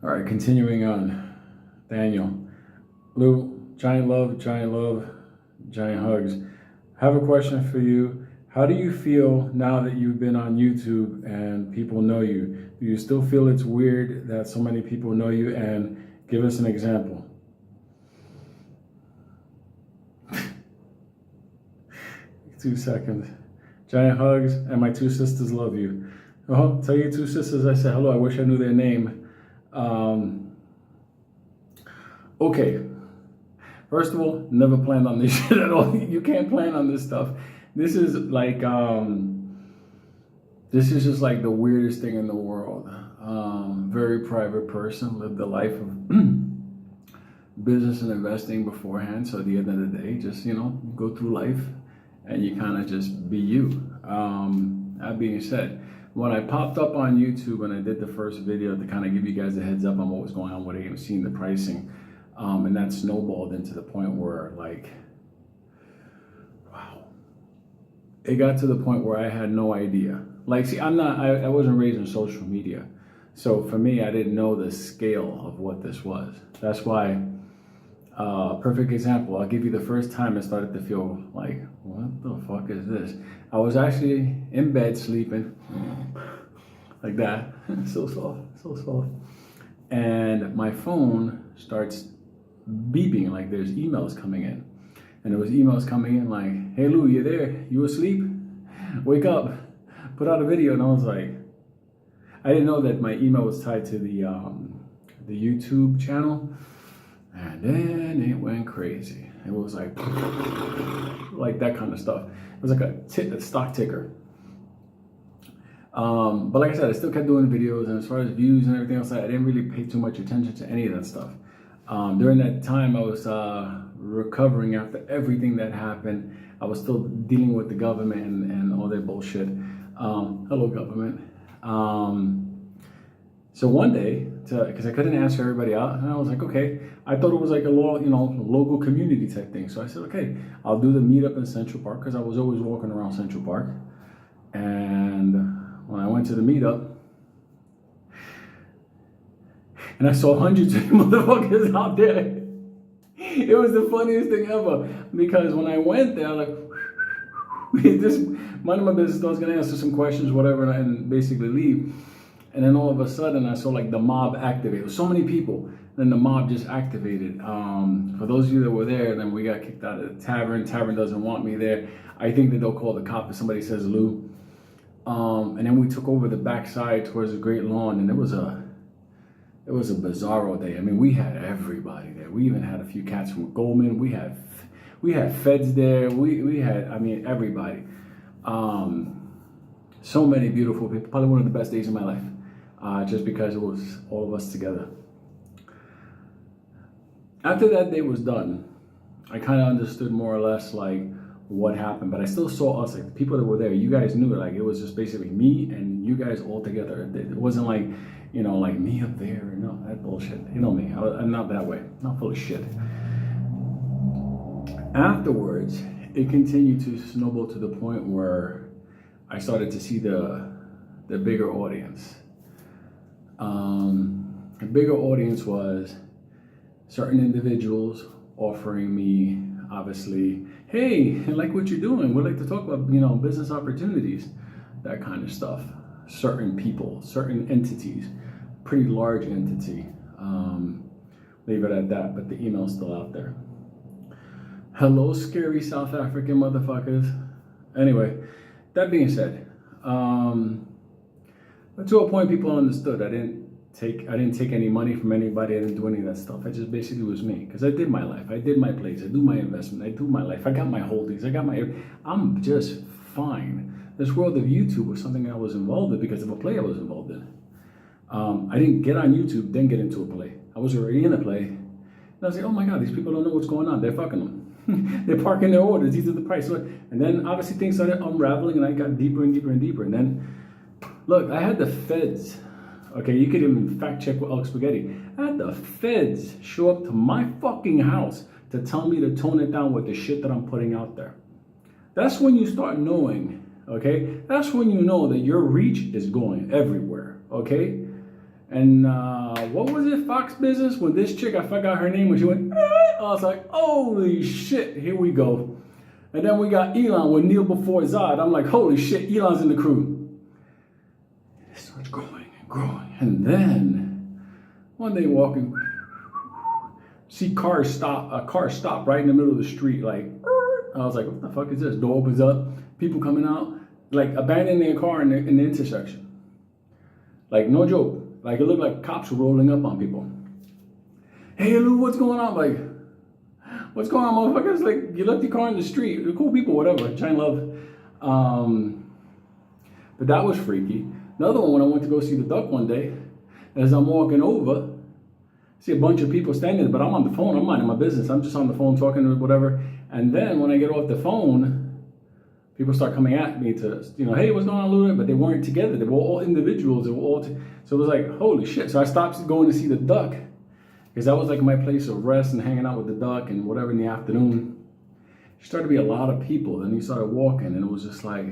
All right, continuing on. Daniel. Lou, giant love, giant hugs. Have a question for you. How do you feel now that you've been on YouTube and people know you? Do you still feel it's weird that so many people know you? And give us an example. 2 seconds. Giant hugs, and my 2 sisters love you. Oh, tell your 2 sisters I said hello. I wish I knew their name. Okay. First of all, never planned on this shit at all. You can't plan on this stuff. This is like, this is just like the weirdest thing in the world. Very private person, lived the life of business and investing beforehand. So at the end of the day, just, you know, go through life and you kind of just be you. That being said, when I popped up on YouTube and I did the first video to kind of give you guys a heads up on what was going on with AMC and the pricing, and that snowballed into the point where, like, wow, it got to the point where I had no idea. Like, see, I wasn't raised in social media. So for me, I didn't know the scale of what this was. That's why, perfect example, I'll give you the first time I started to feel like, what the fuck is this? I was actually in bed sleeping, like that, so soft. And my phone starts beeping, like there's emails coming in. And there was emails coming in like, hey Lou, you there? You asleep? Wake up, put out a video. And I was like, I didn't know that my email was tied to the YouTube channel. And then it went crazy. It was like that kind of stuff. It was like a stock ticker. But like I said, I still kept doing videos, and as far as views and everything else, I didn't really pay too much attention to any of that stuff. During that time, I was recovering after everything that happened. I was still dealing with the government and all their bullshit. Hello, government. So one day, because I couldn't answer everybody out, and I was like, okay, I thought it was like a local community type thing. So I said, okay, I'll do the meetup in Central Park, because I was always walking around Central Park. And when I went to the meetup, and I saw hundreds of motherfuckers out there. It was the funniest thing ever, because when I went there, I was like, just minding my business, I was gonna answer some questions, whatever, and basically leave. And then all of a sudden, I saw like the mob activate. There was so many people. Then the mob just activated. For those of you that were there, then we got kicked out of the tavern. Tavern doesn't want me there. I think that they'll call the cop if somebody says Lou. And then we took over the backside towards the Great Lawn, and it was a bizarro day. I mean, we had everybody there. We even had a few cats from Goldman. We had feds there. We had, I mean, everybody. So many beautiful people. Probably one of the best days of my life. Just because it was all of us together. After that day was done, I kind of understood more or less like what happened, but I still saw us, like the people that were there. You guys knew it, like it was just basically me and you guys all together. It wasn't like, you know, like me up there. No, that bullshit. You know me. I'm not that way. I'm not full of shit. Afterwards, it continued to snowball to the point where I started to see the bigger audience. The bigger audience was certain individuals offering me, obviously, hey, I like what you're doing. We'd like to talk about, you know, business opportunities, that kind of stuff. Certain people, certain entities, pretty large entity. Leave it at that, but the email's still out there. Hello, scary South African motherfuckers. Anyway, that being said, but to a point, people understood. I didn't take any money from anybody. I didn't do any of that stuff. I just basically was me, because I did my life. I did my plays. I do my investment. I do my life. I got my holdings. I'm just fine. This world of YouTube was something I was involved in because of a play I was involved in. I didn't get on YouTube, then get into a play. I was already in a play. And I was like, oh my God, these people don't know what's going on. They're fucking them. They're parking their orders. These are the price. And then obviously things started unraveling, and I got deeper and deeper and deeper. And then, look, I had the feds. Okay, you could even fact check with Elk Spaghetti. I had the feds show up to my fucking house to tell me to tone it down with the shit that I'm putting out there. That's when you start knowing, okay? That's when you know that your reach is going everywhere, okay? And what was it, Fox Business? When this chick, I forgot her name, when she went, I was like, holy shit, here we go. And then we got Elon with Kneel Before Zod. I'm like, holy shit, Elon's in the crew. It starts growing and growing. And then one day walking, see a car stop right in the middle of the street. Like, I was like, what the fuck is this? Door opens up, people coming out, like abandoning their car in the intersection. Like, no joke. Like, it looked like cops were rolling up on people. Hey, Lou, what's going on? Like, what's going on, motherfuckers? Like, you left your car in the street. They're cool people, whatever. Giant love. But that was freaky. Another one, when I went to go see the duck one day, as I'm walking over, see a bunch of people standing there, but I'm on the phone. I'm minding my business. I'm just on the phone talking or whatever. And then when I get off the phone, people start coming at me to, hey, what's going on, Lou? But they weren't together. They were all individuals. They were all so it was like, holy shit. So I stopped going to see the duck because that was like my place of rest and hanging out with the duck and whatever in the afternoon. There started to be a lot of people. Then he started walking and it was just like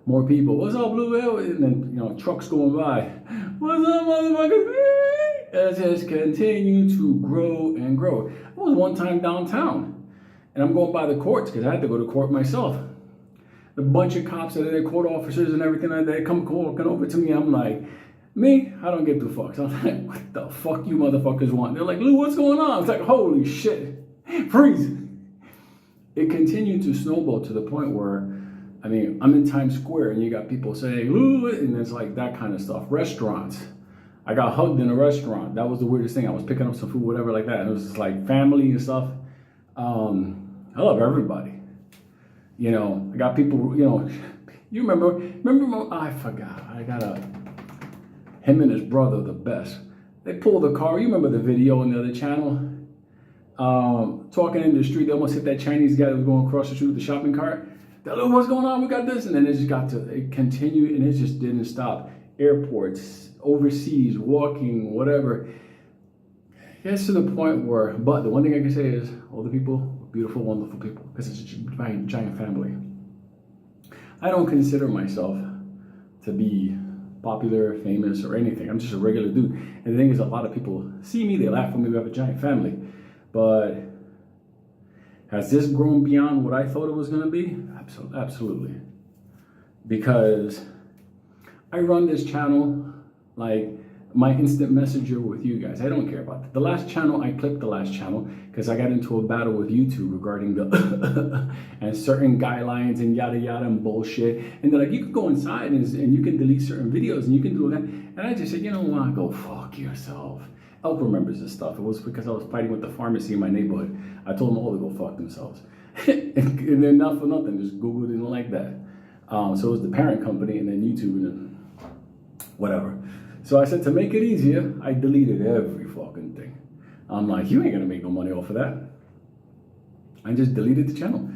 more people. What's up, Blue? And then, trucks going by. What's up, motherfuckers? It just continued to grow and grow. I was one time downtown and I'm going by the courts because I had to go to court myself. A bunch of cops and their court officers and everything like that come walking over to me. I'm like, me? I don't give two fucks. I'm like, what the fuck you motherfuckers want? They're like, Lou, what's going on? It's like, holy shit. Freeze. It continued to snowball to the point where, I'm in Times Square and you got people saying, Lou, and it's like that kind of stuff. Restaurants. I got hugged in a restaurant. That was the weirdest thing. I was picking up some food, whatever like that. And it was just like family and stuff. I love everybody. I got people, you remember, I forgot. Him and his brother, the best. They pulled the car. You remember the video on the other channel? Talking in the street. They almost hit that Chinese guy that was going across the street with the shopping cart. They're like, what's going on? We got this. And then it continued and it just didn't stop. Airports, overseas, walking, whatever. It gets to the point where, but the one thing I can say is all the people, beautiful, wonderful people, because it's a giant family. I don't consider myself to be popular, famous, or anything. I'm just a regular dude. And the thing is, a lot of people see me, they laugh at me, we have a giant family. But has this grown beyond what I thought it was going to be? Absolutely. Because I run this channel like my instant messenger with you guys. I don't care about that. The last channel, I clipped the last channel because I got into a battle with YouTube regarding the and certain guidelines and yada yada and bullshit. And they're like, you can go inside and you can delete certain videos and you can do that. And I just said, you know what? Go fuck yourself. Elk remembers this stuff. It was because I was fighting with the pharmacy in my neighborhood. I told them all to go fuck themselves. And then not for nothing, just Google didn't like that. So it was the parent company and then YouTube and then whatever. So I said, to make it easier, I deleted every fucking thing. I'm like, you ain't gonna make no money off of that. I just deleted the channel.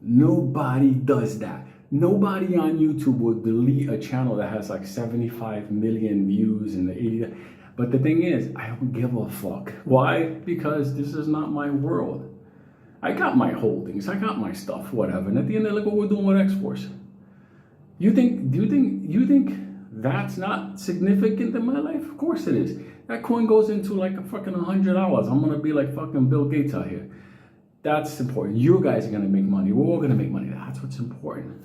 Nobody does that. Nobody on YouTube will delete a channel that has like 75 million views and the 80. But the thing is, I don't give a fuck. Why? Because this is not my world. I got my holdings, I got my stuff, whatever. And at the end, look what we're doing with X-Force. Do you think that's not significant in my life? Of course it is. That coin goes into like a fucking $100. I'm gonna be like fucking Bill Gates out here. That's important. You guys are gonna make money. We're all gonna make money. That's what's important.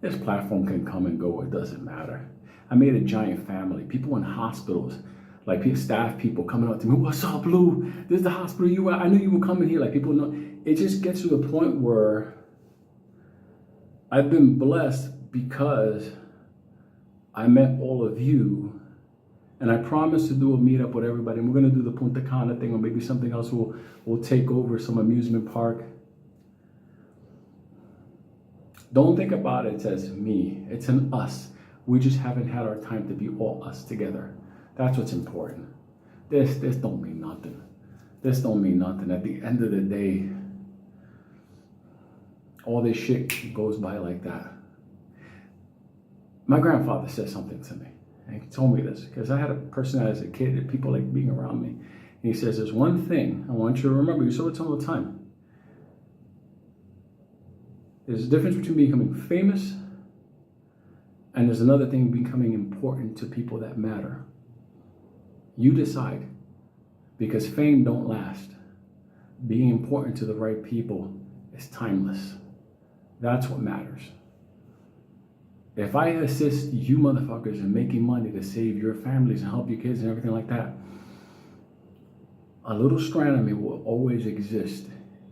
This platform can come and go. It doesn't matter. I made a giant family. People in hospitals, like staff people coming up to me. What's up, Lou? This is the hospital you were at. I knew you were coming here. Like people know. It just gets to the point where I've been blessed because I met all of you, and I promised to do a meetup with everybody. And we're gonna do the Punta Cana thing, or maybe something else. We'll take over some amusement park. Don't think about it as me. It's an us. We just haven't had our time to be all us together. That's what's important. This don't mean nothing. This don't mean nothing. At the end of the day, all this shit goes by like that. My grandfather said something to me. And he told me this because I had a person as a kid and people like being around me. And he says, there's one thing I want you to remember. You saw it all the time. There's a difference between becoming famous and there's another thing, becoming important to people that matter. You decide, because fame don't last. Being important to the right people is timeless. That's what matters. If I assist you motherfuckers in making money to save your families and help your kids and everything like that, a little strand of me will always exist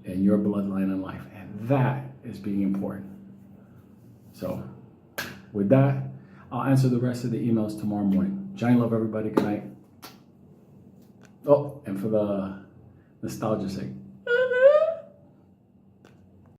in your bloodline in life. And that is being important. So with that, I'll answer the rest of the emails tomorrow morning. Giant love, everybody. Good night. Oh, and for the nostalgia's sake,